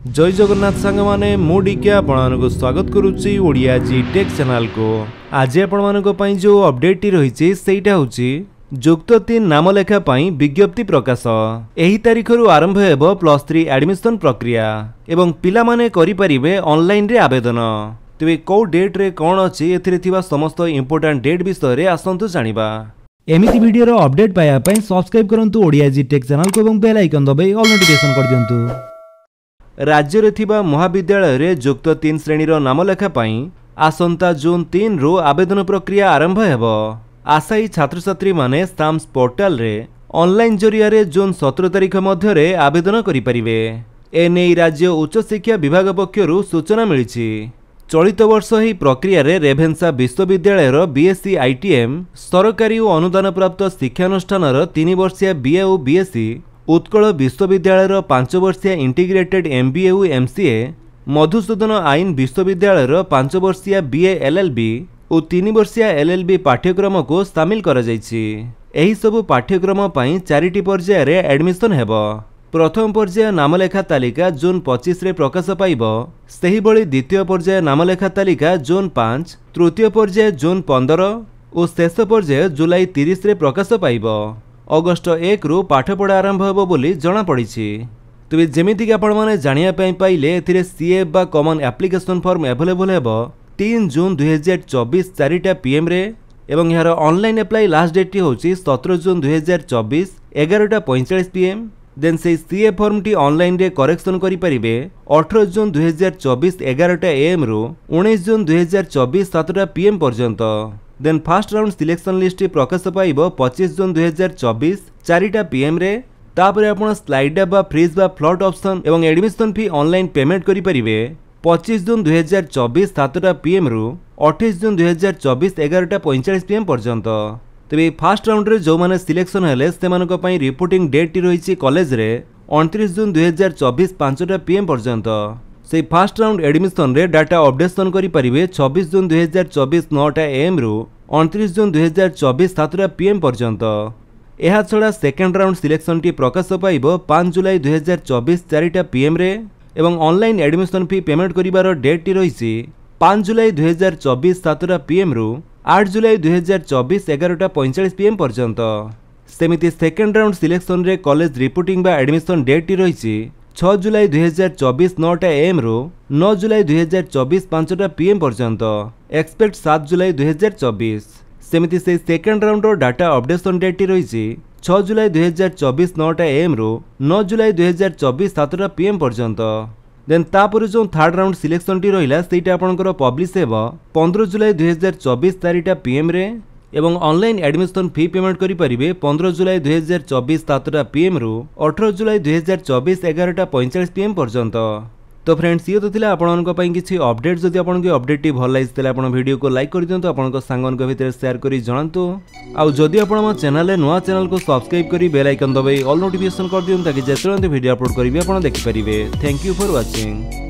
जय जगन्नाथ सांग माने मुडिके आपको स्वागत करुच्ची ओडिया जी टेक चैनल को। आज आपण जो अपडेट टी रही सेटा होची जुक्त 3 नाम लेखा पाई विज्ञप्ति प्रकाश। एही तारीख रु आरंभ हेबो +3 एडमिशन प्रक्रिया एवं पिला माने करि परिबे ऑनलाइन रे आवेदन। तेबे को डेट रे कोन अछि एथिरे थिबा समस्त इंपोर्टेंट डेट विषय रे आसंतु जानिबा। एमिति वीडियो रो अपडेट पाया पई सब्सक्राइब करंतु ओडिया जी टेक चैनल को एवं बेल आइकन दबाई ऑल नोटिफिकेशन कर दियंतु। राज्य रे थिबा महाविद्यालय रे जुक्त 3 श्रेणी रो नाम लेखा पई आसंता जून 3 रु आवेदन प्रक्रिया आरंभ हेबो। आशायी छात्र छात्री माने स्टाम्स पोर्टल रे ऑनलाइन जरिया रे जून 17 तारीख मध्य रे आवेदन करि परिबे। एने राज्य उच्च शिक्षा विभाग पक्षरु सूचना मिलिछि। चलित वर्ष ही प्रक्रिया रे रेभेन्सा विश्वविद्यालय रो बीएससी आईटीएम सरकारी और अनुदान प्राप्त शिक्षानुष्ठान 3 वर्षीय बीए और बीएससी उत्कल विश्वविद्यालय 5 वर्षीय इंटीग्रेटेड एमबीए और एमसीए मधुसूदन आईन विश्वविद्यालय 5 वर्षीय बीए एलएलबी और 3 वर्षीय एलएलबी पाठ्यक्रम को शामिल करा जायछि। एही सब पाठ्यक्रम पई 4टी पर्याय रे एडमिशन हेबो। प्रथम पर्याय नामलेखा तालिका जून 25 रे प्रकाश पाइब। सेही बळी द्वितीय पर्याय नामलेखा तालिका जून 5, तृतीय पर्याय जून 15 और शेष पर्याय जुलाई 30 रे प्रकाश पाइब। अगस्त 1 रु पाठपढ़ा आरंभ हेबो बोली जणा पड़िछि। तबे जेमिति कि आपण माने जानिया पई पाइले एथिरे सीएफ बा कॉमन एप्लिकेशन फॉर्म अवेलेबल हेबो 3 जून 2024 4टा पीएम रे एवं यार ऑनलाइन अप्लाई लास्ट डेट होची 17 जून 2024 11:45 पीएम। देन से सीए फॉर्म टी ऑनलाइन रे करेक्शन करि परिबे 18 जून 2024 11टा एएम रु 19 जून 2024 7टा पीएम पर्यंत। Then first round selection list प्रकाश पाइब 25 जून 2024 4टा पीएम रे। तापरे आपण स्लाइड बा फ्रीज बा फ्लॉट ऑप्शन एवं एडमिशन फी ऑनलाइन पेमेंट करि परिबे 25 जून 2024 7टा पीएम रु 28 जून 2024 11:45 पीएम पर्यंत। तेबे फास्ट राउंड रे जो माने सिलेक्शन हेले सेमानक पई रिपोर्टिंग डेट टी रहिछि कॉलेज रे 29 जून 2024 5टा पीएम पर्यंत। से फास्ट राउंड एडमिशन रे डाटा अपडेशन करि परिबे 26 जून 2024 9टा एएम रु 29 जून 2024 7टा पीएम पर्यंत। एहा छडा सेकंड राउंड सिलेक्शन टी प्रकाश पाइब 5 जुलाई 2024 4टा पीएम रे एवं ऑनलाइन एडमिशन फी पेमेंट करिवार डेट टी रहिछि 5 जुलाई 2024 7टा पीएम रु 8 जुलाई 2024 11:45 पीएम पर्यंत। सेमिति सेकंड राउंड सिलेक्शन रे कॉलेज रिपोर्टिंग बा एडमिशन डेट टी रहिछि 6 जुलाई 2024 9टा एएम रु 9 जुलाई 2024 5टा पीएम पर्यंत। एक्सपेक्ट 7 जुलाई 2024। सेमिति से सेकंड राउंड रो डाटा अपडेशन डेट टी रहिछि 6 जुलाई 2024 9टा एएम रु 9 जुलाई 2024 7टा पीएम पर्यंत। देन तापर जो थर्ड राउंड सिलेक्शन टी रहिला सेटा आपनकर पब्लिश हेबो 15 जुलाई 2024 4टा पीएम रे एवं ऑनलाइन एडमिशन फी पेमेंट करि परिबे 15 जुलाई 2024 7टा पीएम रु 18 जुलाई 2024 11:45 पीएम पर्यंत। तो फ्रेंड्स ये तो थिला आपनक पई किछि अपडेट। जदि आपनके अपडेट टी भल लागिस तले आपन वीडियो को लाइक कर दियंतु, आपनक सांगन के भितर शेयर करी जणांतु। आ जदि आपन हम चैनल रे नवा चैनल को सब्सक्राइब करी बेल आइकन दबाई ऑल नोटिफिकेशन कर दियंतु ताकि जेतरंते वीडियो अपलोड करिवे आपन देखि परिबे। Thank you for watching.